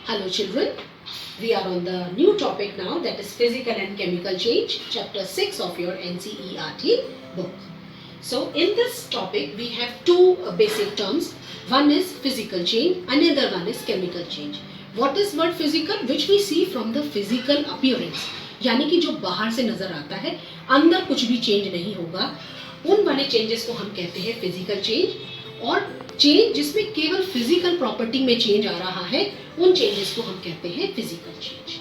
Hello children, we are on the new topic now, that is physical and chemical change, chapter 6 of your NCERT book. So in this topic we have two basic terms. One is physical change, another one is chemical change. What is word physical? Which we see from the physical appearance, यानी कि जो बाहर से नजर आता है, अंदर कुछ भी चेंज नहीं होगा, उन वाले चेंजेस को हम कहते हैं फिजिकल चेंज. और चेंज जिसमें केवल फिजिकल प्रॉपर्टी में चेंज आ रहा है, उन चेंजेस को हम कहते हैं फिजिकल चेंज.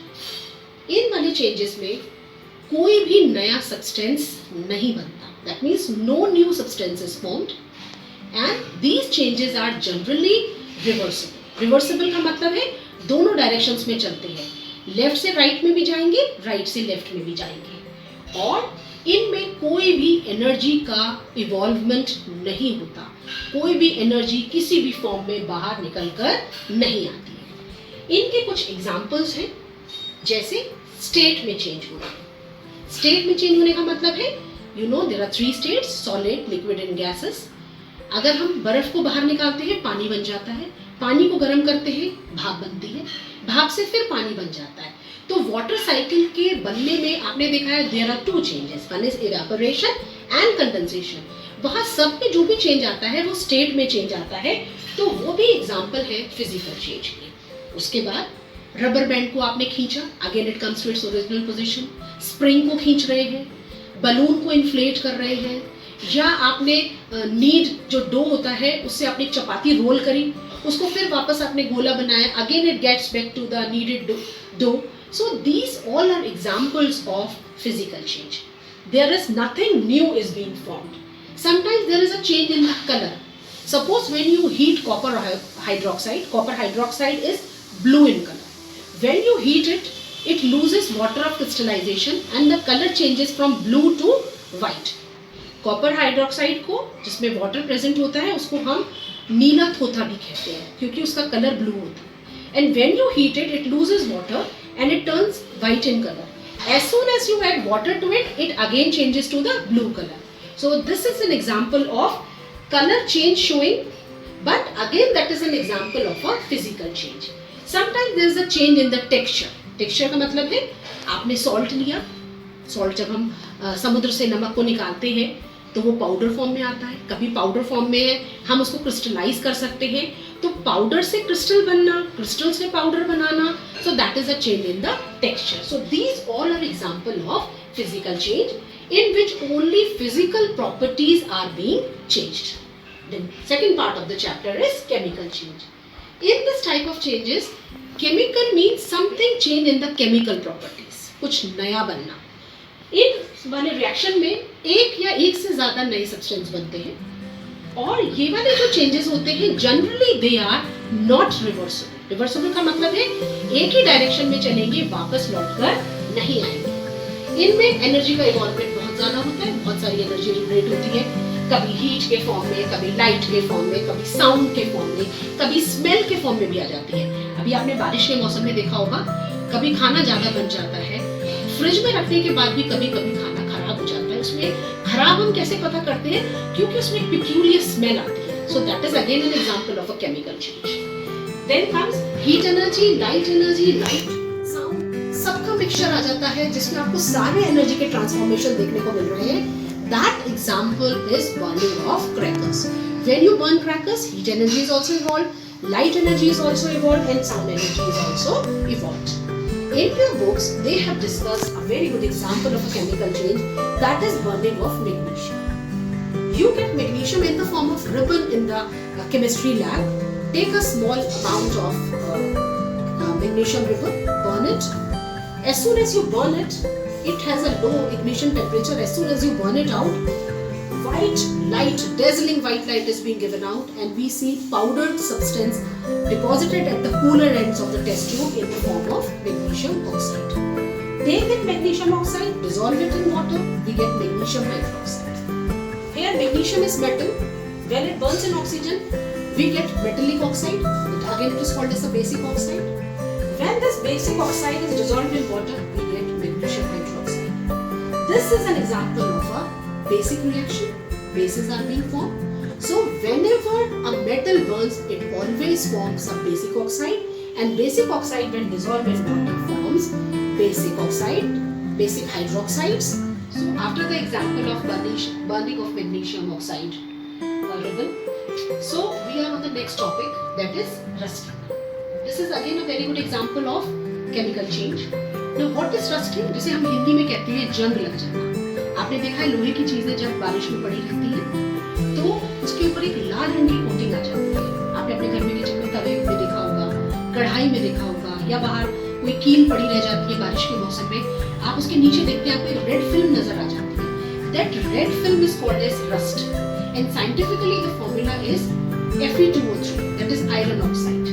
इन वाले चेंजेस में कोई भी नया सब्सटेंस नहीं बनता. That means no new substance is formed and these changes are generally reversible. Reversible का मतलब है दोनों डायरेक्शंस में चलते हैं, लेफ्ट से राइट में भी जाएंगे, राइट से लेफ्ट में भी जाएंगे, और इनमें कोई भी एनर्जी का इवॉल्वमेंट नहीं होता. कोई भी एनर्जी किसी भी फॉर्म में बाहर निकलकर नहीं आती है. इनके कुछ एग्जाम्पल्स हैं, जैसे स्टेट में चेंज होना. स्टेट में चेंज होने का मतलब है, you know there are 3 states, solid, liquid and gases. अगर हम बर्फ को बाहर निकालते हैं, पानी बन जाता है. पानी को गर्म करते हैं, भाप बनती है. भाप से फिर पानी बन जाता है. तो वाटर साइकिल के बनने में आपने देखा है there are 2 changes, one is evaporation and condensation. वहाँ सब में जो भी चेंज आता है वो स्टेट में चेंज आता है, तो वो भी एग्जाम्पल है फिजिकल चेंज के. उसके बाद रबर बैंड को आपने खींचा, again it comes to its original position. Spring को खींच रहे हैं, बलून को इन्फ्लेट कर रहे हैं, या आपने नीड जो डो होता है उससे आपने चपाती रोल करी, उसको फिर वापस आपने गोला बनाया, again it gets back to the kneaded dough. So these all are examples of physical change. There is nothing new is being formed. Sometimes there is a change in the color. Suppose when you heat copper hydroxide is blue in color. When you heat it, it loses water of crystallization and the color changes from blue to white. Copper hydroxide को जिसमें water present होता है उसको हम नीला थोथा भी कहते हैं, क्योंकि उसका color blue होता है. And when you heat it, it loses water and it turns white in color. As soon as you add water to it, it again changes to the blue color. So this is an example of color change showing, but again that is an example of a physical change. Sometimes there is a change in the texture. Texture का मतलब है आपने salt लिया, salt जब हम समुद्र से नमक को निकालते हैं तो वो पाउडर फॉर्म में आता है. कभी पाउडर फॉर्म में है, हम उसको क्रिस्टलाइज कर सकते हैं, तो पाउडर से क्रिस्टल बनना, क्रिस्टल से powder banana, so that is a change in the texture. So these all are example of physical change in which only physical properties are being changed. The second part of the chapter is chemical change. In this type of changes, chemical means something change in the chemical properties, कुछ नया बनना. इन वाले reaction में एक या एक से ज्यादा नए सब्सटेंस बनते हैं, और ये वाले जो चेंजेस होते हैं generally they are not reversible. Reversible का मतलब है एक ही डायरेक्शन में चलेंगे, वापस लौटकर नहीं आएंगे. इनमें एनर्जी का इवॉल्वमेंट बहुत ज्यादा होता है, बहुत सारी एनर्जी जनरेट होती है, कभी हीट के फॉर्म में, कभी लाइट के फॉर्म में, कभी साउंड के फॉर्म में, कभी स्मेल के फॉर्म में भी आ जाती है. अभी आपने बारिश के मौसम में देखा होगा, कभी खाना ज्यादा बन जाता है, फ्रिज में रखने के बाद भी कभी कभी खाना खराब हो जाता है. उसमें खराब हम कैसे पता करते हैं? क्योंकि उसमें एक peculiar स्मेल आती है. So that is again an example of a chemical change. Then comes heat energy, light sound, सबका मिक्सचर आ जाता है जिसमें आपको सारे एनर्जी के ट्रांसफॉर्मेशन देखने को मिल रहे हैं. That example is burning of crackers. When you burn crackers, heat energy is also evolved, light energy is also evolved, and sound energy is also evolved. In your books, they have discussed a very good example of a chemical change, that is burning of magnesium. You get magnesium in the form of ribbon in the chemistry lab. Take a small amount of magnesium ribbon, burn it. As soon as you burn it, it has a low ignition temperature. As soon as you burn it out, white light, dazzling white light is being given out, and we see powdered substance deposited at the cooler ends of the test tube in the form of magnesium oxide. Take that magnesium oxide, dissolve it in water, we get magnesium hydroxide. Here magnesium is metal. When it burns in oxygen, we get metallic oxide. Again it is called as a basic oxide. When this basic oxide is dissolved in water, we get magnesium hydroxide. This is an example of a basic reaction. Bases are being formed. So whenever a metal burns, it always forms a basic oxide And basic oxide when dissolved in water forms basic oxide, basic hydroxides. So after the example of burning of magnesium oxide, vulnerable. So we are on the next topic, that is rusting. This is again a very good example of chemical change. Now what is rusting? जिसे हम हिंदी में कहते हैं जंग लग जाना। आपने देखा है लोहे की चीजें जब बारिश में पड़ी रहती हैं तो उसके ऊपर एक लाल रंग की कोटिंग आ जाती है। आपने अपने घर में किचन में तवे में देखा होगा, कढ़ाई में देखा होगा, या बाहर कोई कील पड़ी रह जाती है बारिश के मौसम में, आप उसके नीचे देखते हैं आपको एक रेड फिल्म नजर आ जाती है। That red film is called as rust, and scientifically the formula is Fe2O3, that is iron oxide.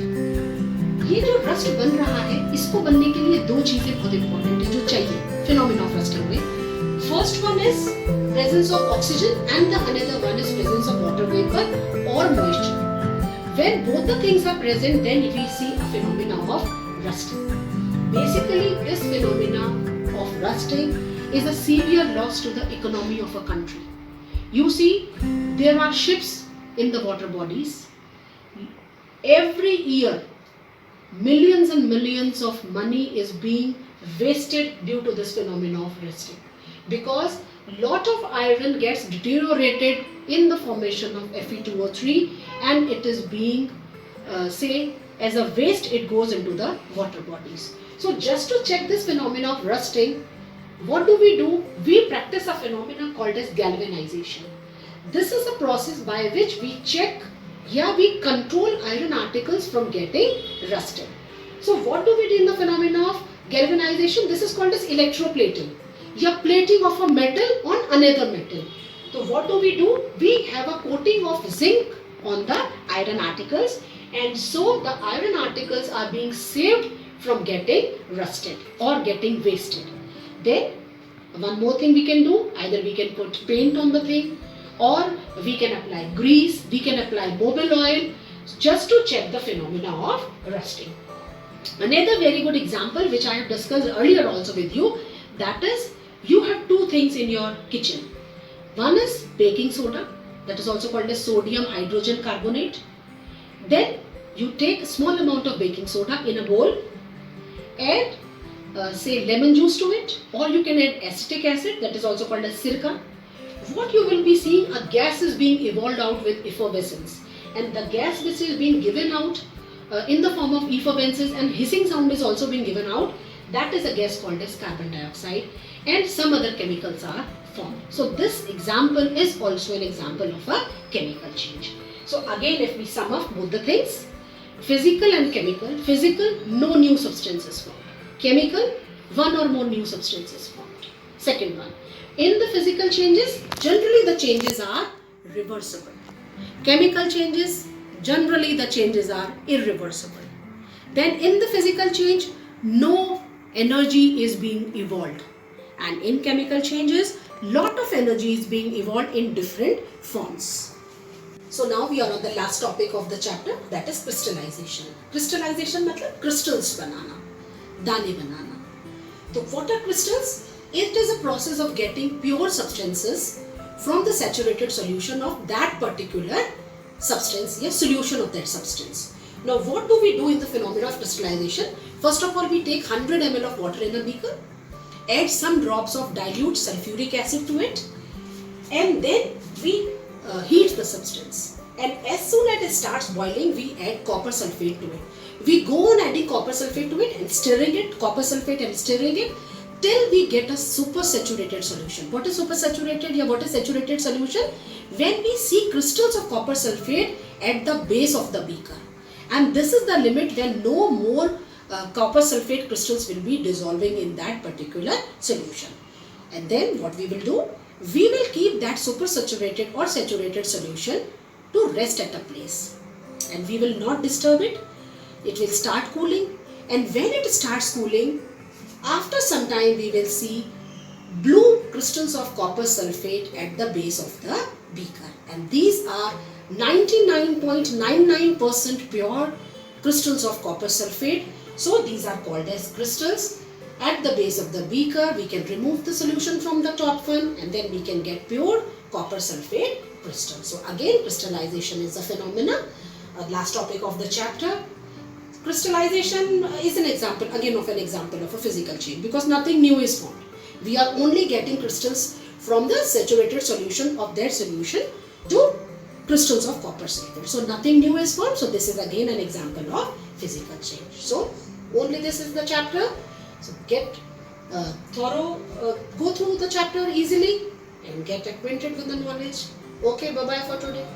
ये जो रस्ट बन रहा है, इसको बनने के लिए दो चीजें बहुत इंपॉर्टेंट है जो चाहिए फिनोमेना ऑफ रस्टिंग में। First one is presence of oxygen and the another one is presence of water vapour और moisture. When both the things are present, then we see a phenomena of rusting. Basically, this phenomena of rusting is a severe loss to the economy of a country. You see, there are ships in the water bodies. Every year, millions and millions of money is being wasted due to this phenomena of rusting, because lot of iron gets deteriorated in the formation of Fe2O3 and it is being say as a waste, it goes into the water bodies. So just to check this phenomena of rusting, what do? We practice a phenomena called as galvanization. This is a process by which we check, we control iron articles from getting rusted. So what do we do in the phenomena of galvanization? This is called as electroplating, plating of a metal on another metal. So what do? We have a coating of zinc on the iron articles, and so the iron articles are being saved from getting rusted or getting wasted. Then one more thing we can do, either we can put paint on the thing, or we can apply grease, we can apply mobile oil, just to check the phenomena of rusting. Another very good example which I have discussed earlier also with you, that is, you have two things in your kitchen. One is baking soda, that is also called as sodium hydrogen carbonate. Then you take a small amount of baking soda in a bowl, add say lemon juice to it, or you can add acetic acid, that is also called as sirka. What you will be seeing, a gas is being evolved out with effervescence, and the gas which is being given out in the form of effervescence and hissing sound is also being given out, that is a gas called as carbon dioxide, and some other chemicals are formed. So this example is also an example of a chemical change. So again, if we sum up both the things, physical and chemical. Physical, no new substances formed. Chemical, one or more new substances formed. Second one, in the physical changes, generally the changes are reversible. Chemical changes, generally the changes are irreversible. Then in the physical change, no energy is being evolved, and in chemical changes, lot of energy is being evolved in different forms. So now we are on the last topic of the chapter, that is crystallization. Crystallization matlab crystals banana, dane banana. So what are crystals? It is a process of getting pure substances from the saturated solution of that particular substance, solution of that substance. Now what do we do in the phenomena of crystallization? First of all, we take 100 ml of water in a beaker, add some drops of dilute sulfuric acid to it, and then we heat the substance. And as soon as it starts boiling, we add copper sulfate to it. We go on adding copper sulfate to it and stirring it, copper sulfate and stirring it, till we get a supersaturated solution. What is supersaturated? What is saturated solution? When we see crystals of copper sulfate at the base of the beaker. And this is the limit when no more copper sulfate crystals will be dissolving in that particular solution. And then what we will do? We will keep that supersaturated or saturated solution to rest at a place. And we will not disturb it. It will start cooling. And when it starts cooling, after some time we will see blue crystals of copper sulfate at the base of the beaker. And these are 99.99% pure crystals of copper sulfate. So these are called as crystals. At the base of the beaker, we can remove the solution from the top one, and then we can get pure copper sulfate crystal. So again, crystallization is a phenomena. Last topic of the chapter. Crystallization is an example again of a physical change, because nothing new is formed. We are only getting crystals from the saturated solution of their solution to crystals of copper sulfate. So nothing new is formed. So this is again an example of physical change. So only this is the chapter. So get thorough, go through the chapter easily and get acquainted with the knowledge. Okay, bye bye for today.